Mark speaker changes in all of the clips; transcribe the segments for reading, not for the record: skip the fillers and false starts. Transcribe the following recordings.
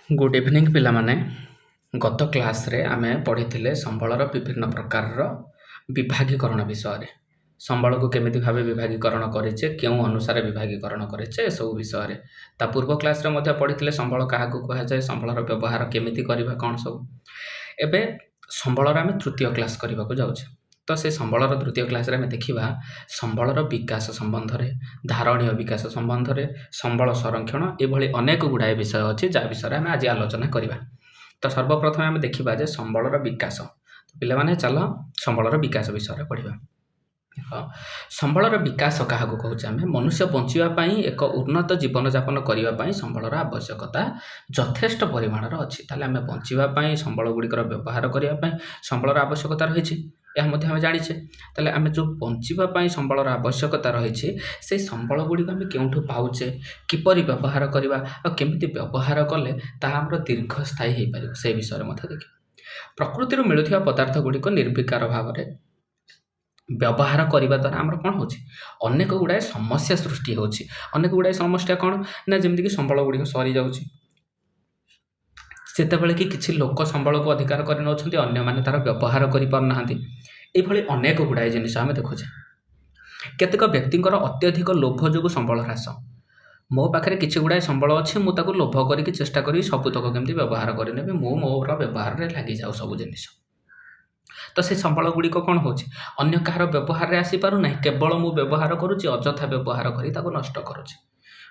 Speaker 1: Good evening पिलामाने गत class रे आमे पढ़िथिले संबलर विभिन्न प्रकारर विभागीकरण विषय रे संबल को केमिति भाबे विभागीकरण करिचे केउ अनुसार विभागीकरण करिचे ए सब विषय रे ता पूर्व क्लास रे मध्ये पढ़िथिले संबल काहाकू कहा जाय संबलर व्यवहार केमिति करबा कोन सब एबे संबलर आमे तृतीय क्लास करबा को जाउछे तो से संबलर तृतीय क्लास रे आमे देखिबा संबलर विकास संबंध रे धारणीय विकास संबंध रे संबल संरक्षण एभली अनेक गुडाए विषय अछि जा विषय रे आमे आज आलोचना करबा तो सर्वप्रथम आमे देखिबा जे संबलर विकास तो पिले माने चलो संबलर विकास विषय रे पढिबा हाँ संबलर विकास काहाकू कहूचे आमे मनुष्य बंचिबा पई एक उन्नत जीवन यापन करिबा पई संबलर आवश्यकता यथेष्ट परिमाणर अछि ताले आमे बंचिबा पई संबल गुडीकर व्यवहार करिबा पई संबलर आवश्यकता रहिछि ଏହା ମଧ୍ୟ ଆମେ ଜାଣିଛେ ତାହେଲେ ଆମେ ଯେଉଁ ବଞ୍ଚିବା ପାଇଁ ସମ୍ବଳର ଆବଶ୍ୟକତା ରହିଛି ସେଇ ସମ୍ବଳ ଗୁଡ଼ିକ ଆମେ କେଉଁଠୁ ପାଉଛେ କିପରି ବ୍ୟବହାର କରିବା ଆଉ କେମିତି ବ୍ୟବହାର କଲେ ତାହା ଆମର ଦୀର୍ଘସ୍ଥାୟୀ ହେଇପାରିବ ସେ ବିଷୟରେ ମଧ୍ୟ ଦେଖିବା ପ୍ରକୃତିରୁ ମିଳୁଥିବା ପଦାର୍ଥ ଗୁଡ଼ିକ ନିର୍ବିକାର ଭାବରେ ବ୍ୟବହାର କରିବା ଦ୍ୱାରା ଆମର କ'ଣ ହେଉଛି ଅନେକ ଗୁଡ଼ାଏ ସମସ୍ୟା ସୃଷ୍ଟି ହେଉଛି ଅନେକ ଗୁଡ଼ାଏ ସମସ୍ୟା କ'ଣ ନା ଯେମିତିକି ସମ୍ବଳ ଗୁଡ଼ିକ ସରିଯାଉଛି ସେତେବେଳେ କି କିଛି ଲୋକ ସମ୍ବଳକୁ ଅଧିକାର କରି ନେଉଛନ୍ତି ଅନ୍ୟମାନେ ତାର ବ୍ୟବହାର କରିପାରୁନାହାନ୍ତି ଏଇଭଳି ଅନେକ ଗୁଡ଼ାଏ ଜିନିଷ ଆମେ ଦେଖୁଛେ କେତେକ ବ୍ୟକ୍ତିଙ୍କର ଅତ୍ୟଧିକ ଲୋଭ ଯୋଗୁଁ ସମ୍ବଳ ହ୍ରାସ ମୋ ପାଖରେ କିଛି ଗୁଡ଼ାଏ ସମ୍ବଳ ଅଛି ମୁଁ ତାକୁ ଲୋଭ କରିକି ଚେଷ୍ଟା କରିବି ସବୁତକ କେମିତି ବ୍ୟବହାର କରିନେବି ମୁଁ ମୋର ବ୍ୟବହାରରେ ଲାଗିଯାଉ ସବୁ ଜିନିଷ ତ ସେ ସମ୍ବଳ ଗୁଡ଼ିକ କ'ଣ ହେଉଛି ଅନ୍ୟ କାହାର ବ୍ୟବହାରରେ ଆସିପାରୁନାହିଁ କେବଳ ମୁଁ ବ୍ୟବହାର କରୁଛି ଅଯଥା ବ୍ୟବହାର କରି ତାକୁ ନଷ୍ଟ କରୁଛି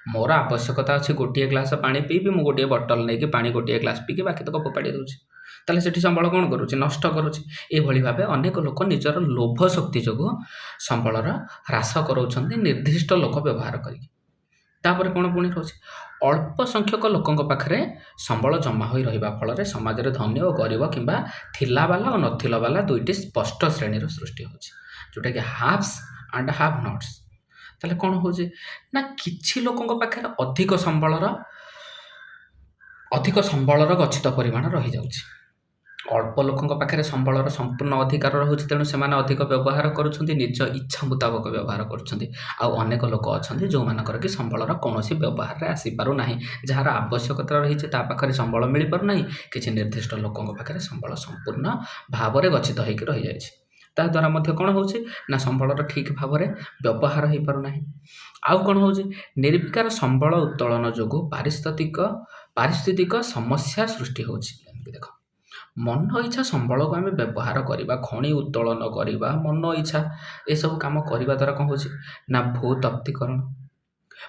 Speaker 1: ମୋର ଆବଶ୍ୟକତା ଅଛି ଗୋଟିଏ ଗ୍ଲାସ ପାଣି ପିଇବି ମୁଁ ଗୋଟିଏ ବୋଟଲ ନେଇକି ପାଣି ଗୋଟିଏ ଗ୍ଲାସ ପିଇକି ବାକି ତକ ଫୋପାଡ଼ି ଦେଉଛି ତାହେଲେ ସେଠି ସମ୍ବଳ କ'ଣ କରୁଛି ନଷ୍ଟ କରୁଛି ଏଇଭଳି ଭାବେ ଅନେକ ଲୋକ ନିଜର ଲୋଭ ଶକ୍ତି ଯୋଗୁଁ ସମ୍ବଳର ହ୍ରାସ କରାଉଛନ୍ତି ନିର୍ଦ୍ଦିଷ୍ଟ ଲୋକ ବ୍ୟବହାର କରିକି ତାପରେ କ'ଣ ପୁଣି ରହୁଛି ଅଳ୍ପ ସଂଖ୍ୟକ ଲୋକଙ୍କ ପାଖରେ ସମ୍ବଳ ଜମା ହୋଇ ରହିବା ଫଳରେ ସମାଜରେ ଧନୀ ଓ ଗରିବ କିମ୍ବା ଥିଲା ବାଲା ଓ ନଥିଲା ବାଲା ଦୁଇଟି ସ୍ପଷ୍ଟ ଶ୍ରେଣୀର ସୃଷ୍ଟି ହେଉଛି ଯେଉଁଟାକି ହାଭ୍ସ ଆଣ୍ଡ ହାଭ୍ ନଟ୍ସ ତାହେଲେ କ'ଣ ହେଉଛି ନା କିଛି ଲୋକଙ୍କ ପାଖରେ ଅଧିକ ସମ୍ବଳର ଗଚ୍ଛିତ ପରିମାଣ ରହିଯାଉଛି ଅଳ୍ପ ଲୋକଙ୍କ ପାଖରେ ସମ୍ବଳର ସମ୍ପୂର୍ଣ୍ଣ ଅଧିକାର ରହୁଛି ତେଣୁ ସେମାନେ ଅଧିକ ବ୍ୟବହାର କରୁଛନ୍ତି ନିଜ ଇଚ୍ଛା ମୁତାବକ ବ୍ୟବହାର କରୁଛନ୍ତି ଆଉ ଅନେକ ଲୋକ ଅଛନ୍ତି ଯେଉଁମାନଙ୍କର କି ସମ୍ବଳର କୌଣସି ବ୍ୟବହାରରେ ଆସିପାରୁନାହିଁ ଯାହାର ଆବଶ୍ୟକତା ରହିଛି ତା ପାଖରେ ସମ୍ବଳ ମିଳିପାରୁନାହିଁ କିଛି ନିର୍ଦ୍ଦିଷ୍ଟ ଲୋକଙ୍କ ପାଖରେ ସମ୍ବଳ ସମ୍ପୂର୍ଣ୍ଣ ଭାବରେ ଗଚ୍ଛିତ ହୋଇକି ରହିଯାଇଛି ତାଦ୍ୱାରା ମଧ୍ୟ କ'ଣ ହେଉଛି ନା ସମ୍ବଳର ଠିକ୍ ଭାବରେ ବ୍ୟବହାର ହୋଇପାରୁନାହିଁ ଆଉ କ'ଣ ହେଉଛି ନିର୍ବିକାର ସମ୍ବଳ ଉତ୍ତୋଳନ ଯୋଗୁଁ ପାରିସ୍ଥିତିକ ସମସ୍ୟା ସୃଷ୍ଟି ହେଉଛି ଏମିତି ଦେଖ ମନ ଇଚ୍ଛା ସମ୍ବଳକୁ ଆମେ ବ୍ୟବହାର କରିବା ଖଣି ଉତ୍ତୋଳନ କରିବା ମନ ଇଚ୍ଛା ଏସବୁ କାମ କରିବା ଦ୍ୱାରା କ'ଣ ହେଉଛି ନା ଭୂତପ୍ତିକରଣ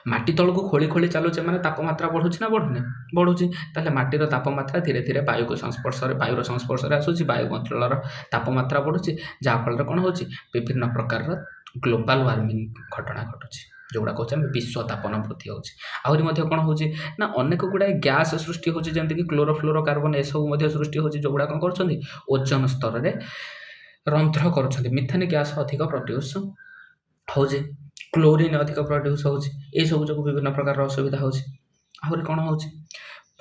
Speaker 1: ମାଟି ତଳକୁ ଖୋଳି ଖୋଳି ଚାଲୁଛେ ମାନେ ତାପମାତ୍ରା ବଢ଼ୁଛି ନା ବଢ଼ୁନି ବଢ଼ୁଛି ତାହେଲେ ମାଟିର ତାପମାତ୍ରା ଧୀରେ ଧୀରେ ବାୟୁର ସଂସ୍ପର୍ଶରେ ଆସୁଛି ବାୟୁମଣ୍ଡଳର ତାପମାତ୍ରା ବଢ଼ୁଛି ଯାହାଫଳରେ କ'ଣ ହେଉଛି ବିଭିନ୍ନ ପ୍ରକାରର ଗ୍ଲୋବାଲ ୱାର୍ମିଂ ଘଟଣା ଘଟୁଛି ଯେଉଁଗୁଡ଼ା କହୁଛେ ଆମେ ବିଶ୍ୱ ତାପନ ବୃଦ୍ଧି ହେଉଛି ଆହୁରି ମଧ୍ୟ କ'ଣ ହେଉଛି ନା ଅନେକ ଗୁଡ଼ାଏ ଗ୍ୟାସ୍ ସୃଷ୍ଟି ହେଉଛି ଯେମିତିକି କ୍ଲୋରୋଫ୍ଲୋରୋକାର୍ବନ ଏସବୁ ମଧ୍ୟ ସୃଷ୍ଟି ହେଉଛି ଯେଉଁଗୁଡ଼ା କ'ଣ କରୁଛନ୍ତି ଓଜନ ସ୍ତରରେ ରନ୍ଧ୍ର କରୁଛନ୍ତି ମିଥେନ୍ ଗ୍ୟାସ୍ ଅଧିକ ପ୍ରଡ୍ୟୁସ୍ ହେଉଛି କ୍ଲୋରିନ୍ ଅଧିକ ପ୍ରଡ୍ୟୁସ୍ ହେଉଛି ଏସବୁ ଯୋଗୁଁ ବିଭିନ୍ନ ପ୍ରକାରର ଅସୁବିଧା ହେଉଛି ଆହୁରି କ'ଣ ହେଉଛି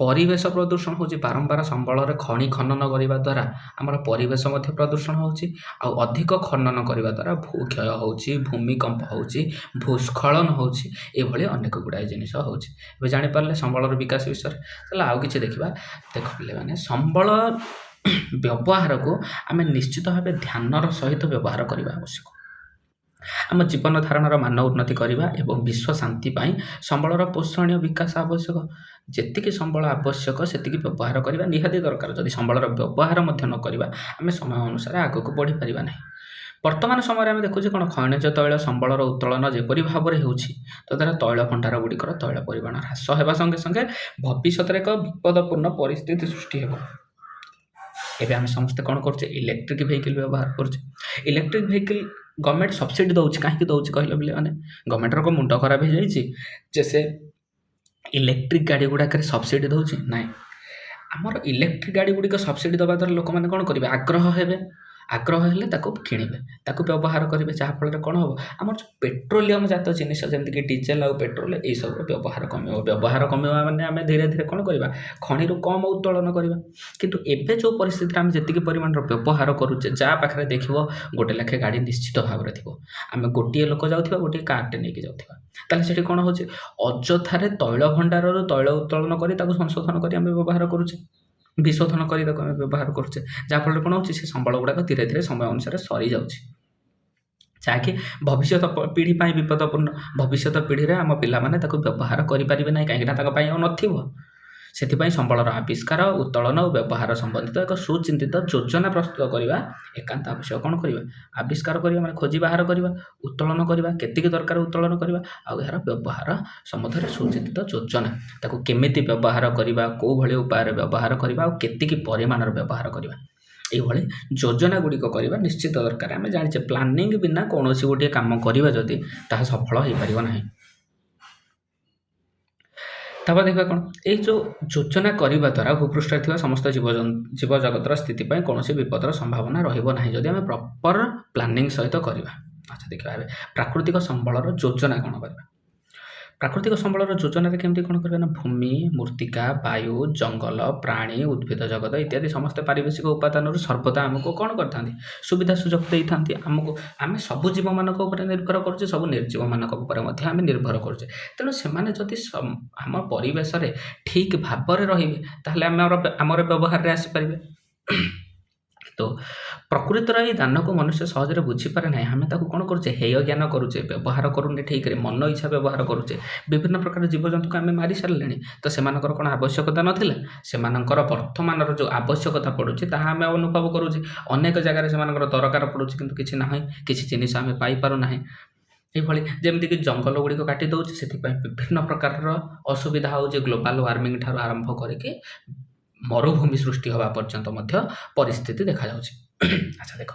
Speaker 1: ପରିବେଶ ପ୍ରଦୂଷଣ ହେଉଛି ବାରମ୍ବାର ସମ୍ବଳରେ ଖଣି ଖନନ କରିବା ଦ୍ୱାରା ଆମର ପରିବେଶ ମଧ୍ୟ ପ୍ରଦୂଷଣ ହେଉଛି ଆଉ ଅଧିକ ଖନନ କରିବା ଦ୍ୱାରା ଭୂକ୍ଷୟ ହେଉଛି ଭୂମିକମ୍ପ ହେଉଛି ଭୂସ୍ଖଳନ ହେଉଛି ଏଭଳି ଅନେକ ଗୁଡ଼ାଏ ଜିନିଷ ହେଉଛି ଏବେ ଜାଣିପାରିଲେ ସମ୍ବଳର ବିକାଶ ବିଷୟରେ ତାହେଲେ ଆଉ କିଛି ଦେଖିବା ଦେଖ ପିଲାମାନେ ସମ୍ବଳ ବ୍ୟବହାରକୁ ଆମେ ନିଶ୍ଚିତ ଭାବେ ଧ୍ୟାନର ସହିତ ବ୍ୟବହାର କରିବା ଆବଶ୍ୟକ ଆମ ଜୀବନ ଧାରଣର ମାନ ଉନ୍ନତି କରିବା ଏବଂ ବିଶ୍ୱ ଶାନ୍ତି ପାଇଁ ସମ୍ବଳର ପୋଷଣୀୟ ବିକାଶ ଆବଶ୍ୟକ ଯେତିକି ସମ୍ବଳ ଆବଶ୍ୟକ ସେତିକି ବ୍ୟବହାର କରିବା ନିହାତି ଦରକାର ଯଦି ସମ୍ବଳର ବ୍ୟବହାର ମଧ୍ୟ ନ କରିବା ଆମେ ସମୟ ଅନୁସାରେ ଆଗକୁ ବଢ଼ିପାରିବା ନାହିଁ ବର୍ତ୍ତମାନ ସମୟରେ ଆମେ ଦେଖୁଛେ କ'ଣ ଖଣିଜ ତୈଳ ସମ୍ବଳର ଉତ୍ତୋଳନ ଯେପରି ଭାବରେ ହେଉଛି ତଦ୍ୱାରା ତୈଳ ଭଣ୍ଡାର ଗୁଡ଼ିକର ତୈଳ ପରିମାଣ ହ୍ରାସ ହେବା ସଙ୍ଗେ ସଙ୍ଗେ ଭବିଷ୍ୟତରେ ଏକ ବିପଦପୂର୍ଣ୍ଣ ପରିସ୍ଥିତି ସୃଷ୍ଟି ହେବ ଏବେ ଆମେ ସମସ୍ତେ କ'ଣ କରୁଛେ ଇଲେକ୍ଟ୍ରିକ୍ ଭେହିକିଲ୍ ବ୍ୟବହାର କରୁଛେ ଇଲେକ୍ଟ୍ରିକ୍ ଭେହିକିଲ୍ ଗଭର୍ଣ୍ଣମେଣ୍ଟ ସବସିଡ଼ି ଦେଉଛି କାହିଁକି ଦେଉଛି କହିଲେ ପିଲାମାନେ ଗଭର୍ଣ୍ଣମେଣ୍ଟର କ'ଣ ମୁଣ୍ଡ ଖରାପ ହେଇଯାଇଛି ଯେ ସେ ଇଲେକ୍ଟ୍ରିକ୍ ଗାଡ଼ି ଗୁଡ଼ାକରେ ସବସିଡ଼ି ଦେଉଛି ନାହିଁ ଆମର ଇଲେକ୍ଟ୍ରିକ୍ ଗାଡ଼ି ଗୁଡ଼ିକ ସବସିଡ଼ି ଦେବା ଦ୍ୱାରା ଲୋକମାନେ କ'ଣ କରିବେ ଆଗ୍ରହ ହେବେ ଆଗ୍ରହ ହେଲେ ତାକୁ କିଣିବେ, ତାକୁ ବ୍ୟବହାର କରିବେ, ଯାହାଫଳରେ କ'ଣ ହେବ, ଆମର ଯେଉଁ ପେଟ୍ରୋଲିୟମ ଜାତ ଜିନିଷ ଯେମିତିକି ଡିଜେଲ ଆଉ ପେଟ୍ରୋଲ ଏଇସବୁର ବ୍ୟବହାର କମିବ। ବ୍ୟବହାର କମିବା ମାନେ ଆମେ ଧୀରେ ଧୀରେ କ'ଣ କରିବା, ଖଣିରୁ କମ୍ ଉତ୍ତୋଳନ କରିବା। କିନ୍ତୁ ଏବେ ଯେଉଁ ପରିସ୍ଥିତିରେ ଆମେ ଯେତିକି ପରିମାଣର ବ୍ୟବହାର କରୁଛେ, ଯାହା ପାଖରେ ଦେଖିବ ଗୋଟେ ଲେଖେ ଗାଡ଼ି ନିଶ୍ଚିତ ଭାବରେ ଥିବ, ଆମେ ଗୋଟିଏ ଲୋକ ଯାଉଥିବା, ଗୋଟିଏ କାରଟେ ନେଇକି ଯାଉଥିବା, ତାହେଲେ ସେଠି କ'ଣ ହେଉଛି, ଅଯଥାରେ ତୈଳ ଭଣ୍ଡାରରୁ ତୈଳ ଉତ୍ତୋଳନ କରି ତାକୁ ସଂଶୋଧନ କରି ଆମେ ବ୍ୟବହାର କରୁଛେ, ବିଶୋଧନ କରି ତାକୁ ଆମେ ବ୍ୟବହାର କରୁଛେ, ଯାହାଫଳରେ କ'ଣ ହେଉଛି, ସେ ସମ୍ବଳ ଗୁଡ଼ାକ ଧୀରେ ଧୀରେ ସମୟ ଅନୁସାରେ ସରିଯାଉଛି, ଯାହାକି ଭବିଷ୍ୟତ ପିଢ଼ି ପାଇଁ ବିପଦପୂର୍ଣ୍ଣ। ଭବିଷ୍ୟତ ପିଢ଼ିରେ ଆମ ପିଲାମାନେ ତାକୁ ବ୍ୟବହାର କରିପାରିବେ ନାହିଁ, କାହିଁକିନା ତାଙ୍କ ପାଇଁ ଆଉ ନଥିବ। ସେଥିପାଇଁ ସମ୍ବଳର ଆବିଷ୍କାର, ଉତ୍ତୋଳନ ଓ ବ୍ୟବହାର ସମ୍ବନ୍ଧିତ ଏକ ସୁଚିନ୍ତିତ ଯୋଜନା ପ୍ରସ୍ତୁତ କରିବା ଏକାନ୍ତ ଆବଶ୍ୟକ। କ'ଣ କରିବା, ଆବିଷ୍କାର କରିବା ମାନେ ଖୋଜି ବାହାର କରିବା, ଉତ୍ତୋଳନ କରିବା, କେତିକି ଦରକାର ଉତ୍ତୋଳନ କରିବା, ଆଉ ଏହାର ବ୍ୟବହାର ସମ୍ବନ୍ଧରେ ସୁଚିନ୍ତିତ ଯୋଜନା, ତାକୁ କେମିତି ବ୍ୟବହାର କରିବା, କେଉଁଭଳି ଉପାୟରେ ବ୍ୟବହାର କରିବା, ଆଉ କେତିକି ପରିମାଣର ବ୍ୟବହାର କରିବା, ଏଇଭଳି ଯୋଜନା ଗୁଡ଼ିକ କରିବା ନିଶ୍ଚିତ ଦରକାର। ଆମେ ଜାଣିଛେ ପ୍ଲାନିଂ ବିନା କୌଣସି ଗୋଟିଏ କାମ କରିବା ଯଦି ତାହା ସଫଳ ହୋଇପାରିବ ନାହିଁ। ତାପରେ ଦେଖିବା କ'ଣ, ଏଇ ଯେଉଁ ଯୋଜନା କରିବା ଦ୍ୱାରା ଭୂପୃଷ୍ଠରେ ଥିବା ସମସ୍ତ ଜୀବଜଗତର ସ୍ଥିତି ପାଇଁ କୌଣସି ବିପଦର ସମ୍ଭାବନା ରହିବ ନାହିଁ, ଯଦି ଆମେ ପ୍ରପର ପ୍ଲାନିଂ ସହିତ କରିବା। ଆଚ୍ଛା, ଦେଖିବା ଏବେ ପ୍ରାକୃତିକ ସମ୍ବଳର ଯୋଜନା କ'ଣ କରିବା। ପ୍ରାକୃତିକ ସମ୍ବଳର ଯୋଜନାରେ କେମିତି କ'ଣ କରିବା ନା, ଭୂମି, ମୃତ୍ତିକା, ବାୟୁ, ଜଙ୍ଗଲ, ପ୍ରାଣୀ, ଉଦ୍ଭିଦ ଜଗତ ଇତ୍ୟାଦି ସମସ୍ତେ ପାରିବେଶିକ ଉପାଦାନରୁ ସର୍ବଦା ଆମକୁ କ'ଣ କରିଥାନ୍ତି, ସୁବିଧା ସୁଯୋଗ ଦେଇଥାନ୍ତି। ଆମେ ସବୁ ଜୀବମାନଙ୍କ ଉପରେ ନିର୍ଭର କରୁଛେ, ସବୁ ନିର୍ଜୀବମାନଙ୍କ ଉପରେ ମଧ୍ୟ ଆମେ ନିର୍ଭର କରୁଛେ। ତେଣୁ ସେମାନେ ଯଦି ଆମ ପରିବେଶରେ ଠିକ୍ ଭାବରେ ରହିବେ, ତାହେଲେ ଆମର ବ୍ୟବହାରରେ ଆସିପାରିବେ। ତ ପ୍ରକୃତିର ଏହି ଦାନକୁ ମନୁଷ୍ୟ ସହଜରେ ବୁଝିପାରେ ନାହିଁ। ଆମେ ତାକୁ କ'ଣ କରୁଛେ, ହେୟ ଜ୍ଞାନ କରୁଛେ, ବ୍ୟବହାର କରୁନି ଠିକ୍ରେ, ମନ ଇଚ୍ଛା ବ୍ୟବହାର କରୁଛେ। ବିଭିନ୍ନ ପ୍ରକାର ଜୀବଜନ୍ତୁକୁ ଆମେ ମାରି ସାରିଲେଣି, ତ ସେମାନଙ୍କର କ'ଣ ଆବଶ୍ୟକତା ନଥିଲା? ସେମାନଙ୍କର ବର୍ତ୍ତମାନର ଯେଉଁ ଆବଶ୍ୟକତା ପଡ଼ୁଛି ତାହା ଆମେ ଅନୁଭବ କରୁଛେ। ଅନେକ ଜାଗାରେ ସେମାନଙ୍କର ଦରକାର ପଡ଼ୁଛି, କିନ୍ତୁ କିଛି ନାହିଁ, କିଛି ଜିନିଷ ଆମେ ପାଇପାରୁନାହିଁ। ଏଇଭଳି ଯେମିତିକି ଜଙ୍ଗଲ ଗୁଡ଼ିକ କାଟି ଦେଉଛି, ସେଥିପାଇଁ ବିଭିନ୍ନ ପ୍ରକାରର ଅସୁବିଧା ହେଉଛି, ଗ୍ଲୋବାଲ ୱାର୍ମିଂ ଠାରୁ ଆରମ୍ଭ କରିକି ମରୁଭୂମି ସୃଷ୍ଟି ହେବା ପର୍ଯ୍ୟନ୍ତ ମଧ୍ୟ ପରିସ୍ଥିତି ଦେଖାଯାଉଛି। ଆଚ୍ଛା, ଦେଖ,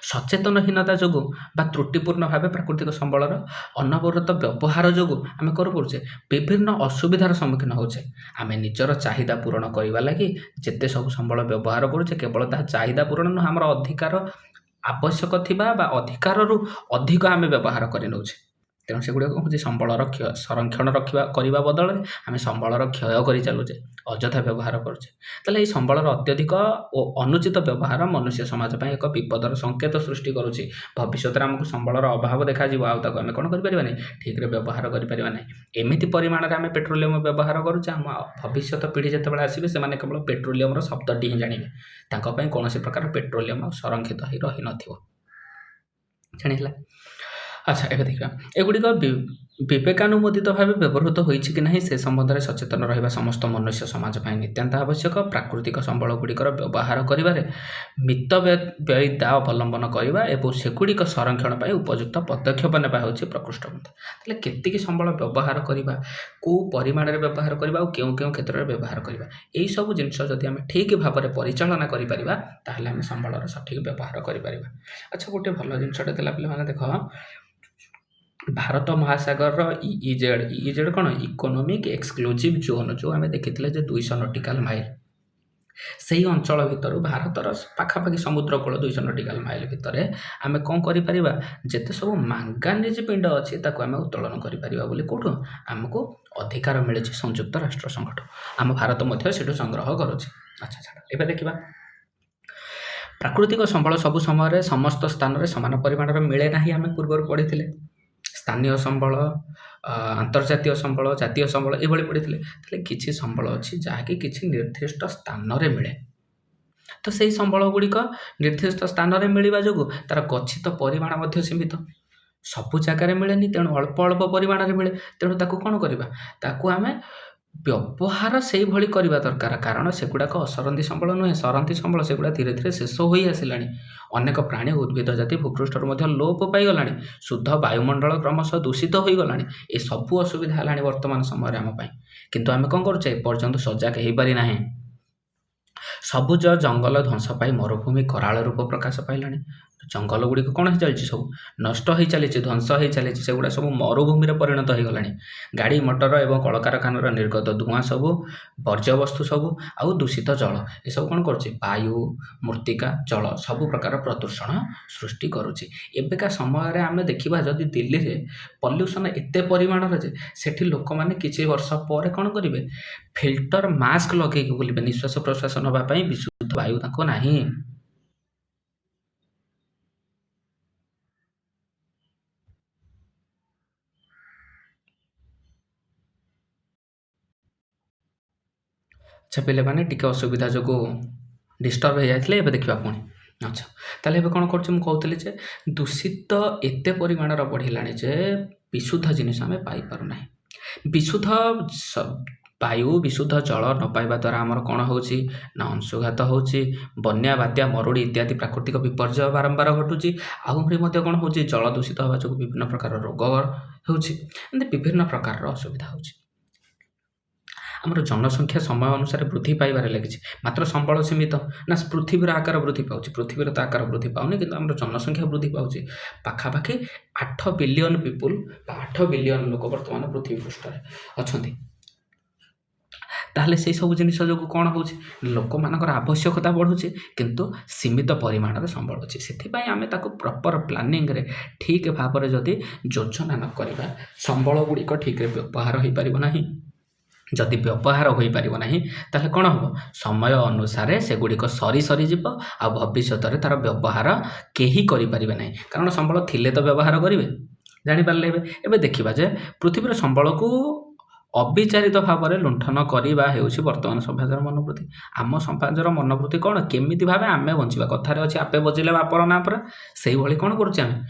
Speaker 1: ସଚେତନହୀନତା ଯୋଗୁଁ ବା ତ୍ରୁଟିପୂର୍ଣ୍ଣ ଭାବେ ପ୍ରାକୃତିକ ସମ୍ବଳର ଅନବରତ ବ୍ୟବହାର ଯୋଗୁଁ ଆମେ କ'ଣ କରୁଛେ, ବିଭିନ୍ନ ଅସୁବିଧାର ସମ୍ମୁଖୀନ ହେଉଛେ। ଆମେ ନିଜର ଚାହିଦା ପୂରଣ କରିବା ଲାଗି ଯେତେ ସବୁ ସମ୍ବଳ ବ୍ୟବହାର କରୁଛେ, କେବଳ ତାହା ଚାହିଦା ପୂରଣ ନୁହେଁ, ଆମର ଅଧିକାର ଆବଶ୍ୟକ ଥିବା ବା ଅଧିକାରରୁ ଅଧିକ ଆମେ ବ୍ୟବହାର କରିନେଉଛେ। ତେଣୁ ସେଗୁଡ଼ିକ ହେଉଛି ସମ୍ବଳର ସଂରକ୍ଷଣ କରିବା ବଦଳରେ ଆମେ ସମ୍ବଳର କ୍ଷୟ କରିଚାଲୁଛେ, ଅଯଥା ବ୍ୟବହାର କରୁଛେ। ତାହେଲେ ଏହି ସମ୍ବଳର ଅତ୍ୟଧିକ ଓ ଅନୁଚିତ ବ୍ୟବହାର ମନୁଷ୍ୟ ସମାଜ ପାଇଁ ଏକ ବିପଦର ସଂକେତ ସୃଷ୍ଟି କରୁଛି। ଭବିଷ୍ୟତରେ ଆମକୁ ସମ୍ବଳର ଅଭାବ ଦେଖାଯିବ, ଆଉ ତାକୁ ଆମେ କ'ଣ କରିପାରିବା ନାହିଁ, ଠିକ୍ରେ ବ୍ୟବହାର କରିପାରିବା ନାହିଁ। ଏମିତି ପରିମାଣରେ ଆମେ ପେଟ୍ରୋଲିୟମ ବ୍ୟବହାର କରୁଛେ, ଆମ ଭବିଷ୍ୟତ ପିଢ଼ି ଯେତେବେଳେ ଆସିବେ, ସେମାନେ କେବଳ ପେଟ୍ରୋଲିୟମର ଶବ୍ଦଟି ହିଁ ଜାଣିବେ, ତାଙ୍କ ପାଇଁ କୌଣସି ପ୍ରକାର ପେଟ୍ରୋଲିୟମ ସଂରକ୍ଷିତ ହୋଇ ରହିନଥିବ। ଜାଣିହେଲା। ଆଚ୍ଛା, ଏବେ ଦେଖିବା ଏଗୁଡ଼ିକ ବିବେକାନୁମୋଦିତ ଭାବେ ବ୍ୟବହୃତ ହୋଇଛି କି ନାହିଁ ସେ ସମ୍ବନ୍ଧରେ ସଚେତନ ରହିବା ସମସ୍ତ ମନୁଷ୍ୟ ସମାଜ ପାଇଁ ନିତ୍ୟାନ୍ତ ଆବଶ୍ୟକ। ପ୍ରାକୃତିକ ସମ୍ବଳ ଗୁଡ଼ିକର ବ୍ୟବହାର କରିବାରେ ମିତବ୍ୟୟିତା ଅବଲମ୍ବନ କରିବା ଏବଂ ସେଗୁଡ଼ିକ ସଂରକ୍ଷଣ ପାଇଁ ଉପଯୁକ୍ତ ପଦକ୍ଷେପ ନେବା ହେଉଛି ପ୍ରକୃଷ୍ଟ ପନ୍ଥା। ତାହେଲେ କେତିକି ସମ୍ବଳ ବ୍ୟବହାର କରିବା, କେଉଁ ପରିମାଣରେ ବ୍ୟବହାର କରିବା ଆଉ କେଉଁ କେଉଁ କ୍ଷେତ୍ରରେ ବ୍ୟବହାର କରିବା, ଏହିସବୁ ଜିନିଷ ଯଦି ଆମେ ଠିକ୍ ଭାବରେ ପରିଚାଳନା କରିପାରିବା, ତାହେଲେ ଆମେ ସମ୍ବଳର ସଠିକ୍ ବ୍ୟବହାର କରିପାରିବା। ଆଚ୍ଛା, ଗୋଟେ ଭଲ ଜିନିଷଟେ ଦେଲା ପିଲାମାନେ, ଦେଖ, ଭାରତ ମହାସାଗରର ଇଇଜେଡ୍ କ'ଣ, ଇକୋନୋମିକ୍ ଏକ୍ସକ୍ଲୁଜିଭ୍ ଜୋନ୍, ଯେଉଁ ଆମେ ଦେଖିଥିଲେ ଯେ 200 ନଟିକାଲ ମାଇଲ, ସେହି ଅଞ୍ଚଳ ଭିତରୁ ଭାରତର ପାଖାପାଖି ସମୁଦ୍ରକୂଳ 200 ନଟିକାଲ ମାଇଲ ଭିତରେ ଆମେ କ'ଣ କରିପାରିବା, ଯେତେ ସବୁ ମାଙ୍ଗାନିଜ୍ ପିଣ୍ଡ ଅଛି ତାକୁ ଆମେ ଉତ୍ତୋଳନ କରିପାରିବା ବୋଲି କେଉଁଠୁ ଆମକୁ ଅଧିକାର ମିଳିଛି, ସଂଯୁକ୍ତ ରାଷ୍ଟ୍ର ସଂଘଠନ। ଆମ ଭାରତ ମଧ୍ୟ ସେଠୁ ସଂଗ୍ରହ କରୁଛି। ଆଚ୍ଛା, ଛାଡ଼, ଏବେ ଦେଖିବା ପ୍ରାକୃତିକ ସମ୍ବଳ ସବୁ ସମୟରେ ସମସ୍ତ ସ୍ଥାନରେ ସମାନ ପରିମାଣର ମିଳେ ନାହିଁ। ଆମେ ପୂର୍ବରୁ ପଢ଼ିଥିଲେ ସ୍ଥାନୀୟ ସମ୍ବଳ, ଆନ୍ତର୍ଜାତୀୟ ସମ୍ବଳ, ଜାତୀୟ ସମ୍ବଳ ଏଭଳି ପଡ଼ିଥିଲେ। ତାହେଲେ କିଛି ସମ୍ବଳ ଅଛି ଯାହାକି କିଛି ନିର୍ଦ୍ଦିଷ୍ଟ ସ୍ଥାନରେ ମିଳେ। ତ ସେହି ସମ୍ବଳ ଗୁଡ଼ିକ ନିର୍ଦ୍ଦିଷ୍ଟ ସ୍ଥାନରେ ମିଳିବା ଯୋଗୁଁ ତା'ର ଗଚ୍ଛିତ ପରିମାଣ ମଧ୍ୟ ସୀମିତ, ସବୁ ଜାଗାରେ ମିଳେନି, ତେଣୁ ଅଳ୍ପ ଅଳ୍ପ ପରିମାଣରେ ମିଳେ। ତେଣୁ ତାକୁ କ'ଣ କରିବା, ତାକୁ ଆମେ ବ୍ୟବହାର ସେଇଭଳି କରିବା ଦରକାର, କାରଣ ସେଗୁଡ଼ାକ ଅସରନ୍ତି ସମ୍ବଳ ନୁହେଁ, ସରନ୍ତି ସମ୍ବଳ। ସେଗୁଡ଼ା ଧୀରେ ଧୀରେ ଶେଷ ହୋଇ ଆସିଲାଣି। ଅନେକ ପ୍ରାଣୀ ଉଦ୍ଭିଦ ଜାତି ଭୂପୃଷ୍ଠରୁ ମଧ୍ୟ ଲୋପ ପାଇଗଲାଣି। ଶୁଦ୍ଧ ବାୟୁମଣ୍ଡଳ କ୍ରମଶଃ ଦୂଷିତ ହୋଇଗଲାଣି। ଏସବୁ ଅସୁବିଧା ହେଲାଣି ବର୍ତ୍ତମାନ ସମୟରେ ଆମ ପାଇଁ, କିନ୍ତୁ ଆମେ କ'ଣ କରୁଛେ, ଏପର୍ଯ୍ୟନ୍ତ ସଜାଗ ହୋଇପାରି ନାହିଁ। ସବୁଜ ଜଙ୍ଗଲ ଧ୍ୱଂସ ପାଇ ମରୁଭୂମି କରାଳ ରୂପ ପ୍ରକାଶ ପାଇଲାଣି। ଜଙ୍ଗଲ ଗୁଡ଼ିକ କ'ଣ ହେଇ ଚାଲିଛି, ସବୁ ନଷ୍ଟ ହେଇ ଚାଲିଛି, ଧ୍ୱଂସ ହେଇ ଚାଲିଛି। ସେଗୁଡ଼ା ସବୁ ମରୁଭୂମିରେ ପରିଣତ ହୋଇଗଲାଣି। ଗାଡ଼ି ମଟର ଏବଂ କଳକାରଖାନାର ନିର୍ଗତ ଧୂଆଁ ସବୁ, ବର୍ଜ୍ୟବସ୍ତୁ ସବୁ, ଆଉ ଦୂଷିତ ଜଳ, ଏସବୁ କ'ଣ କରୁଛି, ବାୟୁ, ମୃତ୍ତିକା, ଜଳ ସବୁ ପ୍ରକାର ପ୍ରଦୂଷଣ ସୃଷ୍ଟି କରୁଛି। ଏବେକା ସମୟରେ ଆମେ ଦେଖିବା ଯଦି ଦିଲ୍ଲୀରେ ପଲ୍ୟୁସନ୍ ଏତେ ପରିମାଣର ଯେ ସେଠି ଲୋକମାନେ କିଛି ବର୍ଷ ପରେ କ'ଣ କରିବେ, ଫିଲ୍ଟର ମାସ୍କ ଲଗେଇକି ବୁଲିବେ ନିଶ୍ୱାସ ପ୍ରଶ୍ୱାସ ନେବା ପାଇଁ, ବିଶୁଦ୍ଧ ବାୟୁ ତାଙ୍କୁ ନାହିଁ। ଆଚ୍ଛା, ପିଲାମାନେ ଟିକେ ଅସୁବିଧା ଯୋଗୁଁ ଡିଷ୍ଟର୍ବ ହେଇଯାଇଥିଲେ, ଏବେ ଦେଖିବା ପୁଣି। ଆଚ୍ଛା, ତାହେଲେ ଏବେ କ'ଣ କରୁଛି, ମୁଁ କହୁଥିଲି ଯେ ଦୂଷିତ ଏତେ ପରିମାଣର ବଢ଼ିଲାଣି ଯେ ବିଶୁଦ୍ଧ ଜିନିଷ ଆମେ ପାଇପାରୁନାହିଁ। ବିଶୁଦ୍ଧ ବାୟୁ, ବିଶୁଦ୍ଧ ଜଳ ନ ପାଇବା ଦ୍ୱାରା ଆମର କ'ଣ ହେଉଛି ନା ଅଂଶୁଘାତ ହେଉଛି, ବନ୍ୟା, ବାତ୍ୟା, ମରୁଡ଼ି ଇତ୍ୟାଦି ପ୍ରାକୃତିକ ବିପର୍ଯ୍ୟୟ ବାରମ୍ବାର ଘଟୁଛି। ଆହୁରି ମଧ୍ୟ କ'ଣ ହେଉଛି, ଜଳ ଦୂଷିତ ହେବା ଯୋଗୁଁ ବିଭିନ୍ନ ପ୍ରକାର ରୋଗ ହେଉଛି, ଏମିତି ବିଭିନ୍ନ ପ୍ରକାରର ଅସୁବିଧା ହେଉଛି। ଆମର ଜନସଂଖ୍ୟା ସମୟ ଅନୁସାରେ ବୃଦ୍ଧି ପାଇବାରେ ଲାଗିଛି, ମାତ୍ର ସମ୍ବଳ ସୀମିତ। ନା ପୃଥିବୀର ଆକାର ବୃଦ୍ଧି ପାଉଛି, ପୃଥିବୀର ତ ଆକାର ବୃଦ୍ଧି ପାଉନି, କିନ୍ତୁ ଆମର ଜନସଂଖ୍ୟା ବୃଦ୍ଧି ପାଉଛି। ପାଖାପାଖି 8 ବିଲିୟନ ପିପୁଲ୍ ବା 8 ବିଲିୟନ ଲୋକ ବର୍ତ୍ତମାନ ପୃଥିବୀ ପୃଷ୍ଠରେ ଅଛନ୍ତି। ତାହେଲେ ସେଇ ସବୁ ଜିନିଷ ଯୋଗୁଁ କ'ଣ ହେଉଛି, ଲୋକମାନଙ୍କର ଆବଶ୍ୟକତା ବଢ଼ୁଛି, କିନ୍ତୁ ସୀମିତ ପରିମାଣରେ ସମ୍ବଳ ଅଛି। ସେଥିପାଇଁ ଆମେ ତାକୁ ପ୍ରପର୍ ପ୍ଲାନିଂରେ ଠିକ୍ ଭାବରେ ଯଦି ଯୋଜନା ନ କରିବା, ସମ୍ବଳ ଗୁଡ଼ିକ ଠିକ୍ରେ ବ୍ୟବହାର ହୋଇପାରିବ ନାହିଁ। ଯଦି ବ୍ୟବହାର ହୋଇପାରିବ ନାହିଁ, ତାହେଲେ କ'ଣ ହେବ, ସମୟ ଅନୁସାରେ ସେଗୁଡ଼ିକ ସରିଯିବ, ଆଉ ଭବିଷ୍ୟତରେ ତା'ର ବ୍ୟବହାର କେହି କରିପାରିବେ ନାହିଁ। କାରଣ ସମ୍ବଳ ଥିଲେ ତ ବ୍ୟବହାର କରିବେ। ଜାଣିପାରିଲେ? ଏବେ ଦେଖିବା ଯେ ପୃଥିବୀର ସମ୍ବଳକୁ ଅବିଚାରିତ ଭାବରେ ଲୁଣ୍ଠନ କରିବା ହେଉଛି ବର୍ତ୍ତମାନ ସମାଜର ମନୋବୃତ୍ତି। ଆମ ସମାଜର ମନୋବୃତ୍ତି କ'ଣ, କେମିତି ଭାବେ ଆମେ ବଞ୍ଚିବା। କଥାରେ ଅଛି ଆପେ ବଞ୍ଚିଲେ ବାପର ନାଁ ପରା। ସେଇଭଳି କ'ଣ କରୁଛେ,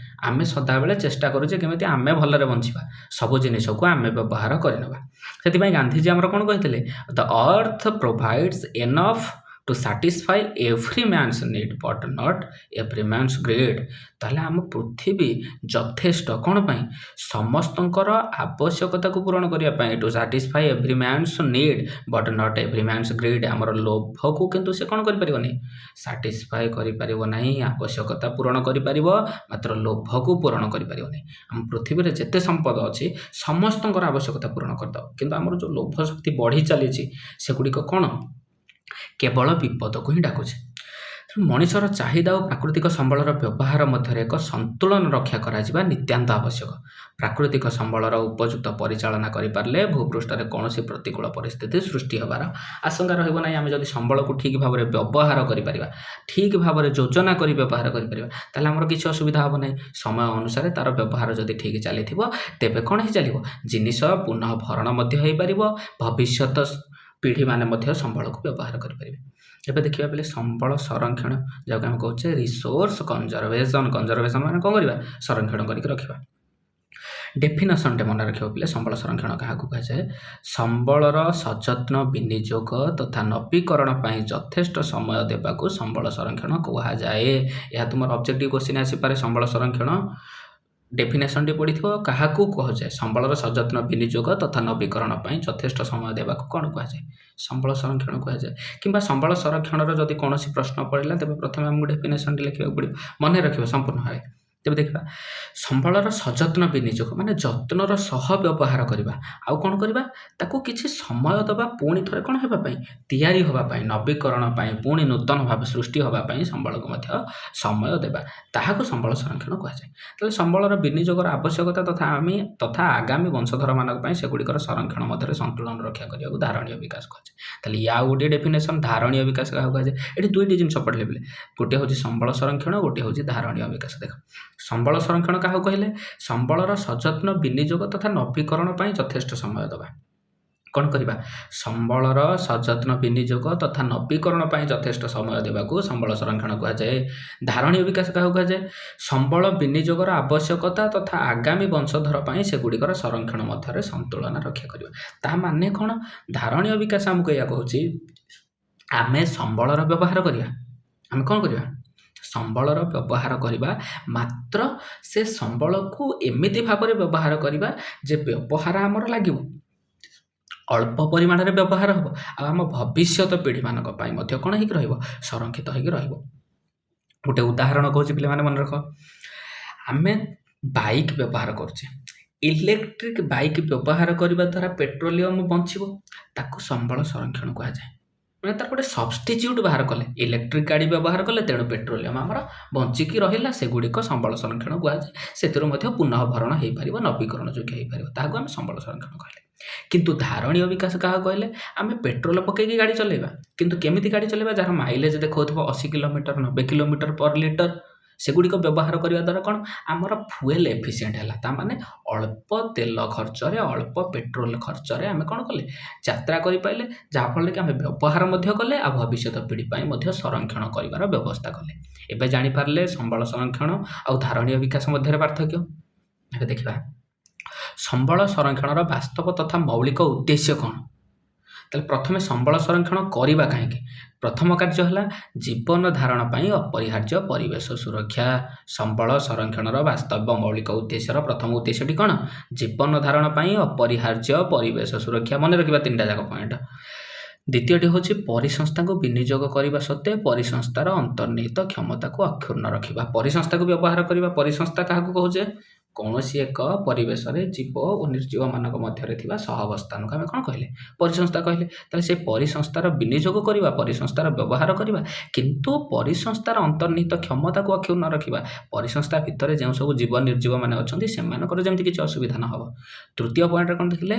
Speaker 1: ଆମେ ସଦାବେଳେ ଚେଷ୍ଟା କରୁଛେ କେମିତି ଆମେ ଭଲରେ ବଞ୍ଚିବା, ସବୁ ଜିନିଷକୁ ଆମେ ବ୍ୟବହାର କରିନେବା। ସେଥିପାଇଁ ଗାନ୍ଧିଜୀ ଆମର କ'ଣ କହିଥିଲେ, the earth provides enough to satisfy every man's need but not every man's greed. ତାହେଲେ ଆମ ପୃଥିବୀ ଯଥେଷ୍ଟ କ'ଣ ପାଇଁ, ସମସ୍ତଙ୍କର ଆବଶ୍ୟକତାକୁ ପୂରଣ କରିବା ପାଇଁ, to satisfy every man's need but not every man's greed. ଆମର ଲୋଭକୁ କିନ୍ତୁ ସେ କ'ଣ କରିପାରିବନି, ସାଟିସ୍ଫାଇ କରିପାରିବ ନାହିଁ। ଆବଶ୍ୟକତା ପୂରଣ କରିପାରିବ, ମାତ୍ର ଲୋଭକୁ ପୂରଣ କରିପାରିବନି। ଆମ ପୃଥିବୀରେ ଯେତେ ସମ୍ପଦ ଅଛି ସମସ୍ତଙ୍କର ଆବଶ୍ୟକତା ପୂରଣ କରିଦେବ, କିନ୍ତୁ ଆମର ଯେଉଁ ଲୋଭ ଶକ୍ତି ବଢ଼ି ଚାଲିଛି ସେଗୁଡ଼ିକ କ'ଣ, କେବଳ ବିପଦକୁ ହିଁ ଡାକୁଛି। ମଣିଷର ଚାହିଦା ଓ ପ୍ରାକୃତିକ ସମ୍ବଳର ବ୍ୟବହାର ମଧ୍ୟରେ ଏକ ସନ୍ତୁଳନ ରକ୍ଷା କରାଯିବା ନିତ୍ୟାନ୍ତ ଆବଶ୍ୟକ। ପ୍ରାକୃତିକ ସମ୍ବଳର ଉପଯୁକ୍ତ ପରିଚାଳନା କରିପାରିଲେ ଭୂପୃଷ୍ଠରେ କୌଣସି ପ୍ରତିକୂଳ ପରିସ୍ଥିତି ସୃଷ୍ଟି ହେବାର ଆଶଙ୍କା ରହିବ ନାହିଁ। ଆମେ ଯଦି ସମ୍ବଳକୁ ଠିକ୍ ଭାବରେ ବ୍ୟବହାର କରିପାରିବା, ଠିକ୍ ଭାବରେ ଯୋଜନା କରି ବ୍ୟବହାର କରିପାରିବା, ତାହେଲେ ଆମର କିଛି ଅସୁବିଧା ହେବ ନାହିଁ। ସମୟ ଅନୁସାରେ ତା'ର ବ୍ୟବହାର ଯଦି ଠିକ୍ ଚାଲିଥିବ, ତେବେ କ'ଣ ହେଇ ଚାଲିବ, ଜିନିଷ ପୁନଃ ଭରଣ ମଧ୍ୟ ହୋଇପାରିବ, ଭବିଷ୍ୟତ ପିଢ଼ିମାନେ ମଧ୍ୟ ସମ୍ବଳକୁ ବ୍ୟବହାର କରିପାରିବେ। ଏବେ ଦେଖିବା ବେଲେ ସମ୍ବଳ ସଂରକ୍ଷଣ, ଯାହାକୁ ଆମେ କହୁଛେ ରିସୋର୍ସ କନଜରଭେସନ୍। କନଜରଭେସନ୍ ମାନେ କ'ଣ କରିବା, ସଂରକ୍ଷଣ କରିକି ରଖିବା। ଡେଫିନେସନ୍ଟେ ମନେ ରଖିବ ପିଲେ, ସମ୍ବଳ ସଂରକ୍ଷଣ କାହାକୁ କୁହାଯାଏ, ସମ୍ବଳର ସଯତ୍ନ ବିନିଯୋଗ ତଥା ନବୀକରଣ ପାଇଁ ଯଥେଷ୍ଟ ସମୟ ଦେବାକୁ ସମ୍ବଳ ସଂରକ୍ଷଣ କୁହାଯାଏ। ଏହା ତୁମର ଅବଜେକ୍ଟିଭ୍ କ୍ୱେଶ୍ଚିନ୍ ଆସିପାରେ। ସମ୍ବଳ ସଂରକ୍ଷଣ ଡେଫିନେସନ୍ଟି ପଡ଼ିଥିବ, କାହାକୁ କୁହାଯାଏ, ସମ୍ବଳର ସଯତ୍ନ ବିନିଯୋଗ ତଥା ନବୀକରଣ ପାଇଁ ଯଥେଷ୍ଟ ସମୟ ଦେବାକୁ କ'ଣ କୁହାଯାଏ, ସମ୍ବଳ ସଂରକ୍ଷଣ କୁହାଯାଏ। କିମ୍ବା ସମ୍ବଳ ସଂରକ୍ଷଣର ଯଦି କୌଣସି ପ୍ରଶ୍ନ ପଡ଼ିଲା, ତେବେ ପ୍ରଥମେ ଆମକୁ ଡେଫିନେସନ୍ଟି ଲେଖିବାକୁ ପଡ଼ିବ, ମନେ ରଖିବ ସମ୍ପୂର୍ଣ୍ଣ ଭାବେ। ତେବେ ଦେଖିବା, ସମ୍ବଳର ସଯତ୍ନ ବିନିଯୋଗ ମାନେ ଯତ୍ନର ସହ ବ୍ୟବହାର କରିବା, ଆଉ କ'ଣ କରିବା, ତାକୁ କିଛି ସମୟ ଦେବା, ପୁଣି ଥରେ କ'ଣ ହେବା ପାଇଁ, ତିଆରି ହେବା ପାଇଁ, ନବୀକରଣ ପାଇଁ, ପୁଣି ନୂତନ ଭାବେ ସୃଷ୍ଟି ହେବା ପାଇଁ ସମ୍ବଳକୁ ମଧ୍ୟ ସମୟ ଦେବା, ତାହାକୁ ସମ୍ବଳ ସଂରକ୍ଷଣ କୁହାଯାଏ। ତାହେଲେ ସମ୍ବଳର ବିନିଯୋଗର ଆବଶ୍ୟକତା ତଥା ଆଗାମୀ ବଂଶଧରମାନଙ୍କ ପାଇଁ ସେଗୁଡ଼ିକର ସଂରକ୍ଷଣ ମଧ୍ୟରେ ସନ୍ତୁଳନ ରକ୍ଷା କରିବାକୁ ଧାରଣୀୟ ବିକାଶ କୁହାଯାଏ। ତାହେଲେ ୟା ଗୋଟିଏ ଡେଫିନେସନ୍, ଧାରଣୀୟ ବିକାଶ କାହାକୁ କୁହାଯାଏ। ଏଠି ଦୁଇଟି ଜିନିଷ ପଢ଼ିଲେ ପିଲେ, ଗୋଟିଏ ହେଉଛି ସମ୍ବଳ ସଂରକ୍ଷଣ, ଗୋଟିଏ ହେଉଛି ଧାରଣୀୟ ବିକାଶ। ଦେଖ, ସମ୍ବଳ ସଂରକ୍ଷଣ କାହାକୁ କହିଲେ, ସମ୍ବଳର ସଯତ୍ନ ବିନିଯୋଗ ତଥା ନବୀକରଣ ପାଇଁ ଯଥେଷ୍ଟ ସମୟ ଦେବା। କ'ଣ କରିବା, ସମ୍ବଳର ସଯତ୍ନ ବିନିଯୋଗ ତଥା ନବୀକରଣ ପାଇଁ ଯଥେଷ୍ଟ ସମୟ ଦେବାକୁ ସମ୍ବଳ ସଂରକ୍ଷଣ କୁହାଯାଏ। ଧାରଣୀୟ ବିକାଶ କାହାକୁ କୁହାଯାଏ, ସମ୍ବଳ ବିନିଯୋଗର ଆବଶ୍ୟକତା ତଥା ଆଗାମୀ ବଂଶଧର ପାଇଁ ସେଗୁଡ଼ିକର ସଂରକ୍ଷଣ ମଧ୍ୟରେ ସନ୍ତୁଳନ ରକ୍ଷା କରିବା। ତାହା ମାନେ କ'ଣ, ଧାରଣୀୟ ବିକାଶ ଆମକୁ ଏଇଆ କହୁଛି, ଆମେ ସମ୍ବଳର ବ୍ୟବହାର କରିବା, ଆମେ କ'ଣ କରିବା, ସମ୍ବଳର ବ୍ୟବହାର କରିବା, ମାତ୍ର ସେ ସମ୍ବଳକୁ ଏମିତି ଭାବରେ ବ୍ୟବହାର କରିବା ଯେ ବ୍ୟବହାର ଆମର ଲାଗିବ, ଅଳ୍ପ ପରିମାଣରେ ବ୍ୟବହାର ହେବ, ଆଉ ଆମ ଭବିଷ୍ୟତ ପିଢ଼ିମାନଙ୍କ ପାଇଁ ମଧ୍ୟ କ'ଣ ହେଇକି ରହିବ, ସଂରକ୍ଷିତ ହେଇକି ରହିବ। ଗୋଟେ ଉଦାହରଣ କହୁଛି ପିଲାମାନେ ମନେ ରଖ। ଆମେ ବାଇକ୍ ବ୍ୟବହାର କରୁଛେ, ଇଲେକ୍ଟ୍ରିକ୍ ବାଇକ୍ ବ୍ୟବହାର କରିବା ଦ୍ୱାରା ପେଟ୍ରୋଲିୟମ ବଞ୍ଚିବ, ତାକୁ ସମ୍ବଳ ସଂରକ୍ଷଣ କୁହାଯାଏ। ମାନେ ତାର ଗୋଟେ ସବଷ୍ଟିଚ୍ୟୁଟ୍ ବାହାର କଲେ, ଇଲେକ୍ଟ୍ରିକ୍ ଗାଡ଼ି ବ୍ୟବହାର କଲେ, ତେଣୁ ପେଟ୍ରୋଲିୟମ ଆମର ବଞ୍ଚିକି ରହିଲା, ସେଗୁଡ଼ିକ ସମ୍ବଳ ସଂରକ୍ଷଣ କୁହାଯାଏ। ସେଥିରୁ ମଧ୍ୟ ପୁନଃ ଭରଣ ହେଇପାରିବ, ନବୀକରଣ ଯୋଗ୍ୟ ହେଇପାରିବ, ତାହାକୁ ଆମେ ସମ୍ବଳ ସଂରକ୍ଷଣ କହିଲେ। କିନ୍ତୁ ଧାରଣୀୟ ବିକାଶ କାହାକୁ କହିଲେ? ଆମେ ପେଟ୍ରୋଲ ପକେଇକି ଗାଡ଼ି ଚଲେଇବା, କିନ୍ତୁ କେମିତି ଗାଡ଼ି ଚଲେଇବା? ଯାହାର ମାଇଲେଜ୍ ଦେଖାଉଥିବ 80 କିଲୋମିଟର 90 କିଲୋମିଟର ପର ଲିଟର, ସେଗୁଡ଼ିକ ବ୍ୟବହାର କରିବା ଦ୍ୱାରା କ'ଣ ଆମର ଫୁଏଲ୍ ଏଫିସିଏଣ୍ଟ ହେଲା। ତାମାନେ ଅଳ୍ପ ତେଲ ଖର୍ଚ୍ଚରେ, ଅଳ୍ପ ପେଟ୍ରୋଲ ଖର୍ଚ୍ଚରେ ଆମେ କ'ଣ କଲେ? ଯାତ୍ରା କରିପାରିଲେ, ଯାହାଫଳରେ କି ଆମେ ବ୍ୟବହାର ମଧ୍ୟ କଲେ ଆଉ ଭବିଷ୍ୟତ ପିଢ଼ି ପାଇଁ ମଧ୍ୟ ସଂରକ୍ଷଣ କରିବାର ବ୍ୟବସ୍ଥା କଲେ। ଏବେ ଜାଣିପାରିଲେ ସମ୍ବଳ ସଂରକ୍ଷଣ ଆଉ ଧାରଣୀୟ ବିକାଶ ମଧ୍ୟରେ ପାର୍ଥକ୍ୟ। ଏବେ ଦେଖିବା ସମ୍ବଳ ସଂରକ୍ଷଣର ବାସ୍ତବ ତଥା ମୌଳିକ ଉଦ୍ଦେଶ୍ୟ କ'ଣ? ତାହେଲେ ପ୍ରଥମେ ସମ୍ବଳ ସଂରକ୍ଷଣ କରିବା କାହିଁକି? ପ୍ରଥମ କାର୍ଯ୍ୟ ହେଲା ଜୀବନ ଧାରଣ ପାଇଁ ଅପରିହାର୍ଯ୍ୟ ପରିବେଶ ସୁରକ୍ଷା। ସମ୍ବଳ ସଂରକ୍ଷଣର ବାସ୍ତବ ମୌଳିକ ଉଦ୍ଦେଶ୍ୟର ପ୍ରଥମ ଉଦ୍ଦେଶ୍ୟଟି କ'ଣ? ଜୀବନ ଧାରଣ ପାଇଁ ଅପରିହାର୍ଯ୍ୟ ପରିବେଶ ସୁରକ୍ଷା। ମନେ ରଖିବା 3ଟା ଯାକ ପଏଣ୍ଟ। ଦ୍ୱିତୀୟଟି ହେଉଛି ପରିସଂସ୍ଥାକୁ ବିନିଯୋଗ କରିବା ସତ୍ତ୍ୱେ ପରିସଂସ୍ଥାର ଅନ୍ତର୍ନିହିତ କ୍ଷମତାକୁ ଅକ୍ଷୁଣ୍ଣ ରଖିବା। ପରିସଂସ୍ଥାକୁ ବ୍ୟବହାର କରିବା, ପରିସଂସ୍ଥା କାହାକୁ କହୁଛେ? କୌଣସି ଏକ ପରିବେଶରେ ଜୀବ ଓ ନିର୍ଜୀବମାନଙ୍କ ମଧ୍ୟରେ ଥିବା ସହାବସ୍ଥାନକୁ ଆମେ କ'ଣ କହିଲେ? ପରିସଂସ୍ଥା କହିଲେ। ତାହେଲେ ସେ ପରିସଂସ୍ଥାର ବିନିଯୋଗ କରିବା, ପରିସଂସ୍ଥାର ବ୍ୟବହାର କରିବା, କିନ୍ତୁ ପରିସଂସ୍ଥାର ଅନ୍ତର୍ନିହିତ କ୍ଷମତାକୁ ଅକ୍ଷୁଣ୍ଣ ରଖିବା। ପରିସଂସ୍ଥା ଭିତରେ ଯେଉଁ ସବୁ ଜୀବ ନିର୍ଜୀବମାନେ ଅଛନ୍ତି ସେମାନଙ୍କର ଯେମିତି କିଛି ଅସୁବିଧା ନ ହେବ। ତୃତୀୟ ପଏଣ୍ଟରେ କ'ଣ ଦେଖିଲେ?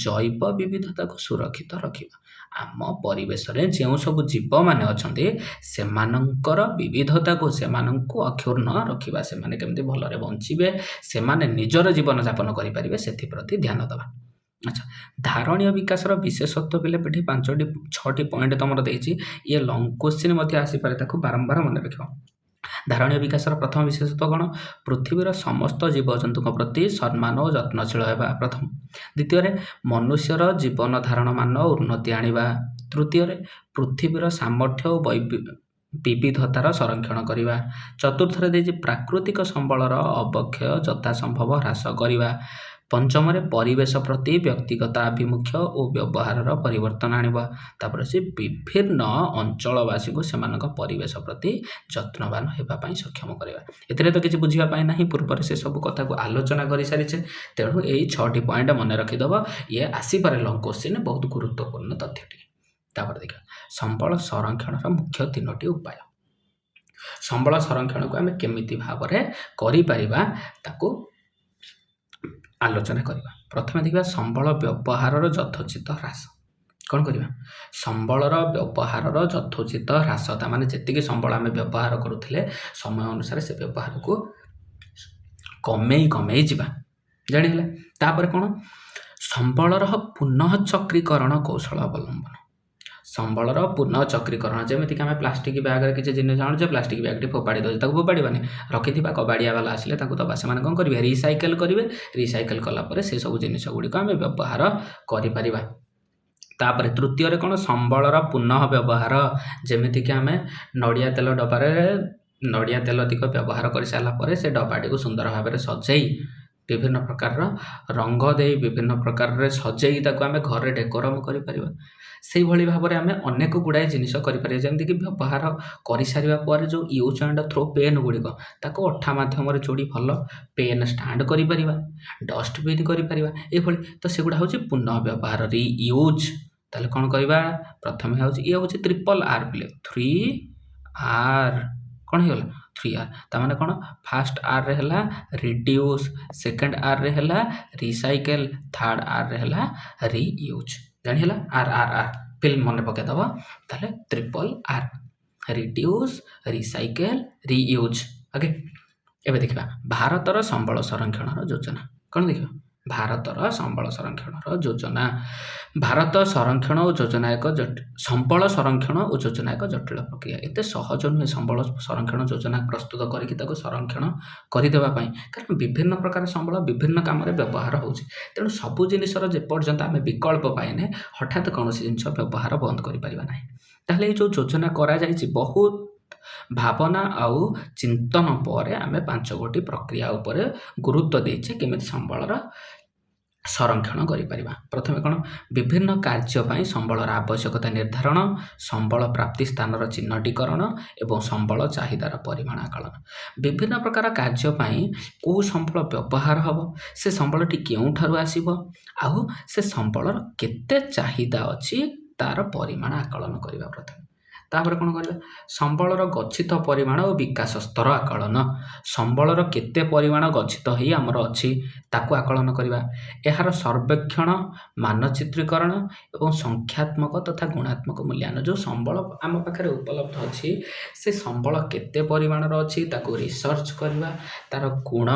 Speaker 1: ଜୈବ ବିବିଧତାକୁ ସୁରକ୍ଷିତ ରଖିବା। ଆମ ପରିବେଶରେ ଯେଉଁ ସବୁ ଜୀବମାନେ ଅଛନ୍ତି ସେମାନଙ୍କର ବିବିଧତାକୁ, ସେମାନଙ୍କୁ ଅକ୍ଷୁଣ୍ଣ ରଖିବା, ସେମାନେ କେମିତି ଭଲରେ ବଞ୍ଚିବେ, ସେମାନେ ନିଜର ଜୀବନଯାପନ କରିପାରିବେ, ସେଥିପ୍ରତି ଧ୍ୟାନ ଦେବା। ଆଚ୍ଛା, ଧାରଣୀୟ ବିକାଶର ବିଶେଷତ୍ୱ ପିଲେ ପିଠି 6ଟି ପଏଣ୍ଟ ତୁମର ଦେଇଛି। ଇଏ ଲଙ୍ଗ କ୍ୱେଶ୍ଚିନ୍ ମଧ୍ୟ ଆସିପାରେ, ତାକୁ ବାରମ୍ବାର ମନେ ରଖିବ। ଧାରଣୀୟ ବିକାଶର ପ୍ରଥମ ବିଶେଷତ୍ୱ କ'ଣ? ପୃଥିବୀର ସମସ୍ତ ଜୀବଜନ୍ତୁଙ୍କ ପ୍ରତି ସମ୍ମାନ ଓ ଯତ୍ନଶୀଳ ହେବା ପ୍ରଥମ। ଦ୍ୱିତୀୟରେ ମନୁଷ୍ୟର ଜୀବନ ଧାରଣ ମାନ ଉନ୍ନତି ଆଣିବା। ତୃତୀୟରେ ପୃଥିବୀର ସାମର୍ଥ୍ୟ ଓ ବିବିଧତାର ସଂରକ୍ଷଣ କରିବା। ଚତୁର୍ଥରେ ଦେଇଛି ପ୍ରାକୃତିକ ସମ୍ବଳର ଅବକ୍ଷୟ ଯଥାସମ୍ଭବ ହ୍ରାସ କରିବା। ପଞ୍ଚମରେ ପରିବେଶ ପ୍ରତି ବ୍ୟକ୍ତିଗତ ଆଭିମୁଖ୍ୟ ଓ ବ୍ୟବହାରର ପରିବର୍ତ୍ତନ ଆଣିବା। ତାପରେ ସେ ବିଭିନ୍ନ ଅଞ୍ଚଳବାସୀଙ୍କୁ ସେମାନଙ୍କ ପରିବେଶ ପ୍ରତି ଯତ୍ନବାନ ହେବା ପାଇଁ ସକ୍ଷମ କରିବା। ଏଥିରେ ତ କିଛି ବୁଝିବା ପାଇଁ ନାହିଁ, ପୂର୍ବରେ ସେ ସବୁ କଥାକୁ ଆଲୋଚନା କରିସାରିଛେ, ତେଣୁ ଏଇ 6ଟି ପଏଣ୍ଟ ମନେ ରଖିଦେବ। ଇଏ ଆସିପାରେ ଲଙ୍ଗ କ୍ୱେଶ୍ଚିନ୍, ବହୁତ ଗୁରୁତ୍ୱପୂର୍ଣ୍ଣ ତଥ୍ୟଟି। ତାପରେ ଦେଖିବା ସମ୍ବଳ ସଂରକ୍ଷଣର ମୁଖ୍ୟ 3ଟି ଉପାୟ। ସମ୍ବଳ ସଂରକ୍ଷଣକୁ ଆମେ କେମିତି ଭାବରେ କରିପାରିବା ତାକୁ ଆଲୋଚନା କରିବା। ପ୍ରଥମେ ଦେଖିବା ସମ୍ବଳ ବ୍ୟବହାରର ଯଥୋଚିତ ହ୍ରାସ। କ'ଣ କରିବା? ସମ୍ବଳର ବ୍ୟବହାରର ଯଥୋଚିତ ହ୍ରାସ, ତାମାନେ ଯେତିକି ସମ୍ବଳ ଆମେ ବ୍ୟବହାର କରୁଥିଲେ ସମୟ ଅନୁସାରେ ସେ ବ୍ୟବହାରକୁ କମେଇ ଯିବା। ଜାଣିହେଲା। ତାପରେ କ'ଣ? ସମ୍ବଳର ପୁନଃ ଚକ୍ରୀକରଣ କୌଶଳ ଅବଲମ୍ବନ। ସମ୍ବଳର ପୁନଃ ଚକ୍ରୀକରଣ, ଯେମିତିକି ଆମେ ପ୍ଲାଷ୍ଟିକ ବ୍ୟାଗରେ କିଛି ଜିନିଷ ଆଣୁଛେ, ପ୍ଲାଷ୍ଟିକ ବ୍ୟାଗଟି ଫୋପାଡ଼ି ଦେଉଛେ, ତାକୁ ଫୋପାଡ଼ିବାନି, ରଖିଥିବା କବାଡ଼ିଆ ବାଲା ଆସିଲେ ତାକୁ ଦେବା। ସେମାନେ କ'ଣ କରିବେ? ରିସାଇକେଲ କରିବେ। ରିସାଇକେଲ କଲା ପରେ ସେସବୁ ଜିନିଷ ଗୁଡ଼ିକ ଆମେ ବ୍ୟବହାର କରିପାରିବା। ତାପରେ ତୃତୀୟରେ କ'ଣ? ସମ୍ବଳର ପୁନଃ ବ୍ୟବହାର, ଯେମିତିକି ଆମେ ନଡ଼ିଆ ତେଲ ଡବାରେ ନଡ଼ିଆ ତେଲ ଟିକ ବ୍ୟବହାର କରିସାରିଲା ପରେ ସେ ଡବାଟିକୁ ସୁନ୍ଦର ଭାବରେ ସଜେଇ, ବିଭିନ୍ନ ପ୍ରକାରର ରଙ୍ଗ ଦେଇ, ବିଭିନ୍ନ ପ୍ରକାରରେ ସଜେଇ ତାକୁ ଆମେ ଘରେ ଡେକୋରମ୍ କରିପାରିବା। ସେଇଭଳି ଭାବରେ ଆମେ ଅନେକ ଗୁଡ଼ାଏ ଜିନିଷ କରିପାରିବା। ଯେମିତିକି ବ୍ୟବହାର କରିସାରିବା ପରେ ଯେଉଁ ୟୁଜ୍ ଆଣ୍ଡ ଥ୍ରୋ ପେନ୍ ଗୁଡ଼ିକ, ତାକୁ ଅଠା ମାଧ୍ୟମରେ ଯୋଡ଼ି ଭଲ ପେନ୍ ଷ୍ଟାଣ୍ଡ କରିପାରିବା, ଡଷ୍ଟବିନ୍ କରିପାରିବା, ଏଇଭଳି। ତ ସେଗୁଡ଼ା ହେଉଛି ପୁନଃ ବ୍ୟବହାର, ରିୟୁଜ୍। ତାହେଲେ କ'ଣ କରିବା? ପ୍ରଥମେ ହେଉଛି ଇଏ ହେଉଛି 3R ପିଲେ, 3R। କ'ଣ ହେଇଗଲା? 3R। ତାମାନେ କ'ଣ? ଫାର୍ଷ୍ଟ ଆର୍ରେ ହେଲା ରିଡ୍ୟୁସ୍, ସେକେଣ୍ଡ ଆର୍ରେ ହେଲା ରିସାଇକେଲ, ଥାର୍ଡ଼ ଆର୍ରେ ହେଲା ରିୟୁଜ୍। ଜାଣିହେଲା? RRR ଫିଲ୍ମ ମନେ ପକାଇଦେବ। ତାହେଲେ 3R, reduce, recycle, reuse. Okay. ଏବେ ଦେଖିବା ଭାରତର ସମ୍ବଳ ସଂରକ୍ଷଣର ଯୋଜନା। କ'ଣ ଦେଖିବା? ଭାରତର ସମ୍ବଳ ସଂରକ୍ଷଣର ଯୋଜନା। ଭାରତ ସଂରକ୍ଷଣ ଓ ଯୋଜନା ଏକ ସମ୍ବଳ ସଂରକ୍ଷଣ ଓ ଯୋଜନା ଏକ ଜଟିଳ ପ୍ରକ୍ରିୟା। ଏତେ ସହଜ ନୁହେଁ ସମ୍ବଳ ସଂରକ୍ଷଣ ଯୋଜନା ପ୍ରସ୍ତୁତ କରିକି ତାକୁ ସଂରକ୍ଷଣ କରିଦେବା ପାଇଁ, କାରଣ ବିଭିନ୍ନ ପ୍ରକାର ସମ୍ବଳ ବିଭିନ୍ନ କାମରେ ବ୍ୟବହାର ହେଉଛି। ତେଣୁ ସବୁ ଜିନିଷର ଯେପର୍ଯ୍ୟନ୍ତ ଆମେ ବିକଳ୍ପ ପାଇନେ, ହଠାତ୍ କୌଣସି ଜିନିଷ ବ୍ୟବହାର ବନ୍ଦ କରିପାରିବା ନାହିଁ। ତାହେଲେ ଏଇ ଯେଉଁ ଯୋଜନା କରାଯାଇଛି, ବହୁତ ଭାବନା ଆଉ ଚିନ୍ତନ ପରେ ଆମେ 5ଗୋଟି ପ୍ରକ୍ରିୟା ଉପରେ ଗୁରୁତ୍ୱ ଦେଇଛେ, କେମିତି ସମ୍ବଳର ସଂରକ୍ଷଣ କରିପାରିବା। ପ୍ରଥମେ କ'ଣ, ବିଭିନ୍ନ କାର୍ଯ୍ୟ ପାଇଁ ସମ୍ବଳର ଆବଶ୍ୟକତା ନିର୍ଦ୍ଧାରଣ, ସମ୍ବଳ ପ୍ରାପ୍ତି ସ୍ଥାନର ଚିହ୍ନଟୀକରଣ ଏବଂ ସମ୍ବଳ ଚାହିଦାର ପରିମାଣ ଆକଳନ। ବିଭିନ୍ନ ପ୍ରକାର କାର୍ଯ୍ୟ ପାଇଁ କେଉଁ ସମ୍ବଳ ବ୍ୟବହାର ହେବ, ସେ ସମ୍ବଳଟି କେଉଁଠାରୁ ଆସିବ, ଆଉ ସେ ସମ୍ବଳର କେତେ ଚାହିଦା ଅଛି ତାର ପରିମାଣ ଆକଳନ କରିବା ପ୍ରଥମେ। ତାପରେ କ'ଣ କରିବା, ସମ୍ବଳର ଗଚ୍ଛିତ ପରିମାଣ ଓ ବିକାଶ ସ୍ତର ଆକଳନ। ସମ୍ବଳର କେତେ ପରିମାଣ ଗଚ୍ଛିତ ହୋଇ ଆମର ଅଛି ତାକୁ ଆକଳନ କରିବା। ଏହାର ସର୍ବେକ୍ଷଣ, ମାନଚିତ୍ରୀକରଣ ଏବଂ ସଂଖ୍ୟାତ୍ମକ ତଥା ଗୁଣାତ୍ମକ ମୂଲ୍ୟାୟନ। ଯେଉଁ ସମ୍ବଳ ଆମ ପାଖରେ ଉପଲବ୍ଧ ଅଛି ସେ ସମ୍ବଳ କେତେ ପରିମାଣର ଅଛି ତାକୁ ରିସର୍ଚ୍ଚ କରିବା, ତାର ଗୁଣ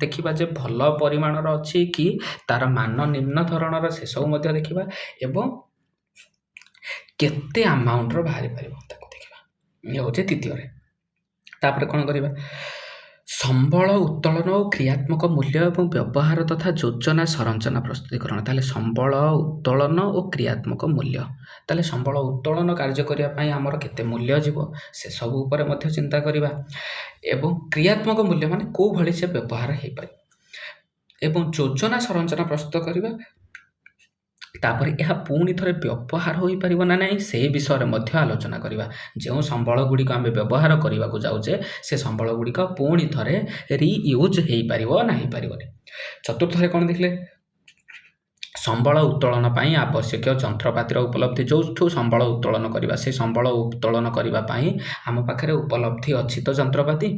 Speaker 1: ଦେଖିବା ଯେ ଭଲ ପରିମାଣର ଅଛି କି ତାର ମାନ ନିମ୍ନ ଧରଣର, ସେସବୁ ମଧ୍ୟ ଦେଖିବା ଏବଂ କେତେ ଆମାଉଣ୍ଟର ବାହାରି ପାରିବ ତାକୁ ଦେଖିବା। ଇଏ ହେଉଛି ଦ୍ୱିତୀୟରେ। ତାପରେ କ'ଣ କରିବା, ସମ୍ବଳ ଉତ୍ତୋଳନ ଓ କ୍ରିୟାତ୍ମକ ମୂଲ୍ୟ ଏବଂ ବ୍ୟବହାର ତଥା ଯୋଜନା ସଂରଚନା ପ୍ରସ୍ତୁତିକରଣ। ତାହେଲେ ସମ୍ବଳ ଉତ୍ତୋଳନ ଓ କ୍ରିୟାତ୍ମକ ମୂଲ୍ୟ, ତାହେଲେ ସମ୍ବଳ ଉତ୍ତୋଳନ କାର୍ଯ୍ୟ କରିବା ପାଇଁ ଆମର କେତେ ମୂଲ୍ୟ ଯିବ ସେସବୁ ଉପରେ ମଧ୍ୟ ଚିନ୍ତା କରିବା ଏବଂ କ୍ରିୟାତ୍ମକ ମୂଲ୍ୟ ମାନେ କେଉଁ ଭଳି ସେ ବ୍ୟବହାର ହୋଇପାରିବ ଏବଂ ଯୋଜନା ସଂରଚନା ପ୍ରସ୍ତୁତ କରିବା। ତାପରେ ଏହା ପୁଣି ଥରେ ବ୍ୟବହାର ହୋଇପାରିବ ନା ନାହିଁ ସେହି ବିଷୟରେ ମଧ୍ୟ ଆଲୋଚନା କରିବା। ଯେଉଁ ସମ୍ବଳ ଗୁଡ଼ିକ ଆମେ ବ୍ୟବହାର କରିବାକୁ ଯାଉଛେ ସେ ସମ୍ବଳ ଗୁଡ଼ିକ ପୁଣି ଥରେ ରିୟୁଜ୍ ହୋଇପାରିବ ନା ହୋଇପାରିବନି। ଚତୁର୍ଥରେ କ'ଣ ଦେଖିଲେ, ସମ୍ବଳ ଉତ୍ତୋଳନ ପାଇଁ ଆବଶ୍ୟକୀୟ ଯନ୍ତ୍ରପାତିର ଉପଲବ୍ଧି। ଯେଉଁଠୁ ସମ୍ବଳ ଉତ୍ତୋଳନ କରିବା ସେ ସମ୍ବଳ ଉତ୍ତୋଳନ କରିବା ପାଇଁ ଆମ ପାଖରେ ଉପଲବ୍ଧି ଅଛି ତ ଯନ୍ତ୍ରପାତି,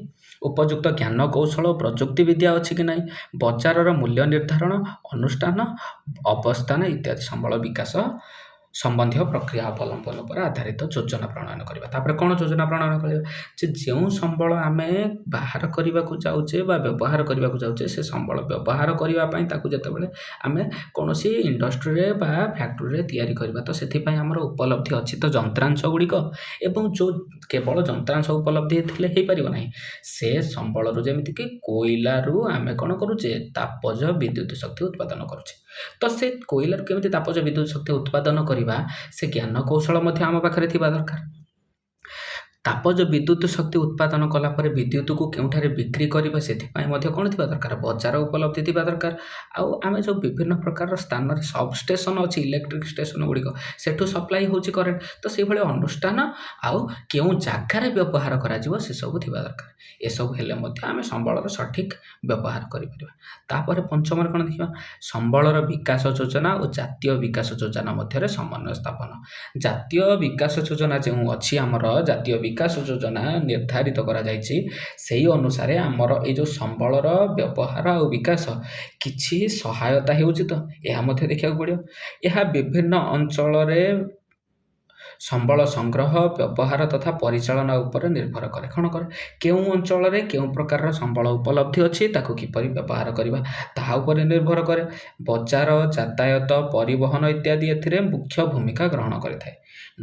Speaker 1: ଉପଯୁକ୍ତ ଜ୍ଞାନ କୌଶଳ ଓ ପ୍ରଯୁକ୍ତି ବିଦ୍ୟା ଅଛି କି ନାହିଁ, ବଜାରର ମୂଲ୍ୟ ନିର୍ଦ୍ଧାରଣ, ଅନୁଷ୍ଠାନ ଅବସ୍ଥାନ ଇତ୍ୟାଦି। ସମ୍ବଳ ବିକାଶ ସମ୍ବନ୍ଧୀୟ ପ୍ରକ୍ରିୟା ଅବଲମ୍ବନ ଉପରେ ଆଧାରିତ ଯୋଜନା ପ୍ରଣୟନ କରିବା। ତାପରେ କ'ଣ ଯୋଜନା ପ୍ରଣୟନ କରିବା, ଯେ ଯେଉଁ ସମ୍ବଳ ଆମେ ବାହାର କରିବାକୁ ଯାଉଛେ ବା ବ୍ୟବହାର କରିବାକୁ ଯାଉଛେ ସେ ସମ୍ବଳ ବ୍ୟବହାର କରିବା ପାଇଁ ତାକୁ ଯେତେବେଳେ ଆମେ କୌଣସି ଇଣ୍ଡଷ୍ଟ୍ରିରେ ବା ଫ୍ୟାକ୍ଟ୍ରିରେ ତିଆରି କରିବା ତ ସେଥିପାଇଁ ଆମର ଉପଲବ୍ଧି ଅଛି ତ ଯନ୍ତ୍ରାଂଶ ଗୁଡ଼ିକ, ଏବଂ ଯେଉଁ କେବଳ ଯନ୍ତ୍ରାଂଶ ଉପଲବ୍ଧି ଥିଲେ ହୋଇପାରିବ ନାହିଁ, ସେ ସମ୍ବଳରୁ ଯେମିତିକି କୋଇଲାରୁ ଆମେ କ'ଣ କରୁଛେ ତାପଜ ବିଦ୍ୟୁତ ଶକ୍ତି ଉତ୍ପାଦନ କରୁଛେ, ତ ସେ କୋଇଲାରୁ କେମିତି ତାପଜ ବିଦ୍ୟୁତ ଶକ୍ତି ଉତ୍ପାଦନ କରିବା ସେ ଜ୍ଞାନ କୌଶଳ ମଧ୍ୟ ଆମ ପାଖରେ ଥିବା ଦରକାର। ତାପଜ ବିଦ୍ୟୁତ ଶକ୍ତି ଉତ୍ପାଦନ କଲା ପରେ ବିଦ୍ୟୁତକୁ କେଉଁଠାରେ ବିକ୍ରି କରିବା ସେଥିପାଇଁ ମଧ୍ୟ କ'ଣ ଥିବା ଦରକାର, ବଜାର ଉପଲବ୍ଧି ଥିବା ଦରକାର। ଆଉ ଆମେ ଯେଉଁ ବିଭିନ୍ନ ପ୍ରକାରର ସ୍ଥାନରେ ସବଷ୍ଟେସନ ଅଛି, ଇଲେକ୍ଟ୍ରିକ୍ ଷ୍ଟେସନ ଗୁଡ଼ିକ, ସେଠୁ ସପ୍ଲାଇ ହେଉଛି କରେଣ୍ଟ, ତ ସେଇଭଳି ଅନୁଷ୍ଠାନ ଆଉ କେଉଁ ଜାଗାରେ ବ୍ୟବହାର କରାଯିବ ସେସବୁ ଥିବା ଦରକାର। ଏସବୁ ହେଲେ ମଧ୍ୟ ଆମେ ସମ୍ବଳର ସଠିକ୍ ବ୍ୟବହାର କରିପାରିବା। ତାପରେ ପଞ୍ଚମରେ କ'ଣ ଦେଖିବା, ସମ୍ବଳର ବିକାଶ ଯୋଜନା ଓ ଜାତୀୟ ବିକାଶ ଯୋଜନା ମଧ୍ୟରେ ସମନ୍ୱୟ ସ୍ଥାପନ। ଜାତୀୟ ବିକାଶ ଯୋଜନା ଯେଉଁ ଅଛି, ଆମର ଜାତୀୟ ବିକାଶ ଯୋଜନା ନିର୍ଦ୍ଧାରିତ କରାଯାଇଛି, ସେହି ଅନୁସାରେ ଆମର ଏଇ ଯେଉଁ ସମ୍ବଳର ବ୍ୟବହାର ଆଉ ବିକାଶ କିଛି ସହାୟତା ହେଉଛି ତ ଏହା ମଧ୍ୟ ଦେଖିବାକୁ ପଡ଼ିବ। ଏହା ବିଭିନ୍ନ ଅଞ୍ଚଳରେ ସମ୍ବଳ ସଂଗ୍ରହ, ବ୍ୟବହାର ତଥା ପରିଚାଳନା ଉପରେ ନିର୍ଭର କରେ। କ'ଣ କରେ, କେଉଁ ଅଞ୍ଚଳରେ କେଉଁ ପ୍ରକାରର ସମ୍ବଳ ଉପଲବ୍ଧି ଅଛି ତାକୁ କିପରି ବ୍ୟବହାର କରିବା ତାହା ଉପରେ ନିର୍ଭର କରେ। ବଜାର, ଯାତାୟାତ, ପରିବହନ ଇତ୍ୟାଦି ଏଥିରେ ମୁଖ୍ୟ ଭୂମିକା ଗ୍ରହଣ କରିଥାଏ।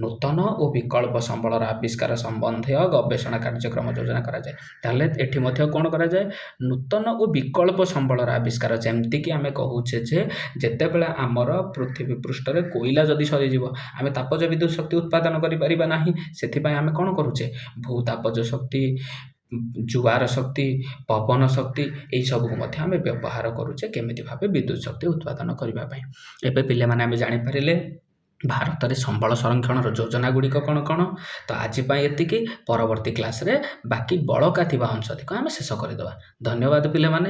Speaker 1: ନୂତନ ଓ ବିକଳ୍ପ ସମ୍ବଳର ଆବିଷ୍କାର ସମ୍ବନ୍ଧୀୟ ଗବେଷଣା କାର୍ଯ୍ୟକ୍ରମ ଯୋଜନା କରାଯାଏ। ତାହେଲେ ଏଠି ମଧ୍ୟ କ'ଣ କରାଯାଏ, ନୂତନ ଓ ବିକଳ୍ପ ସମ୍ବଳର ଆବିଷ୍କାର। ଯେମିତିକି ଆମେ କହୁଛେ ଯେ ଯେତେବେଳେ ଆମର ପୃଥିବୀ ପୃଷ୍ଠରେ କୋଇଲା ଯଦି ସରିଯିବ ଆମେ ତାପଜ ବିଦ୍ୟୁତ ଶକ୍ତି ଉତ୍ପାଦନ କରିପାରିବା ନାହିଁ, ସେଥିପାଇଁ ଆମେ କ'ଣ କରୁଛେ, ଭୂତାପଜ ଶକ୍ତି, ଜୁଆର ଶକ୍ତି, ପବନ ଶକ୍ତି ଏଇସବୁକୁ ମଧ୍ୟ ଆମେ ବ୍ୟବହାର କରୁଛେ କେମିତି ଭାବେ ବିଦ୍ୟୁତ ଶକ୍ତି ଉତ୍ପାଦନ କରିବା ପାଇଁ। ଏବେ ପିଲାମାନେ ଆମେ ଜାଣିପାରିଲେ ଭାରତରେ ସମ୍ବଳ ସଂରକ୍ଷଣର ଯୋଜନା ଗୁଡ଼ିକ କ'ଣ କ'ଣ। ତ ଆଜି ପାଇଁ ଏତିକି, ପରବର୍ତ୍ତୀ କ୍ଲାସ୍ରେ ବାକି ବଳକା ଥିବା ଅଂଶଟିକୁ ଆମେ ଶେଷ କରିଦେବା। ଧନ୍ୟବାଦ ପିଲାମାନେ।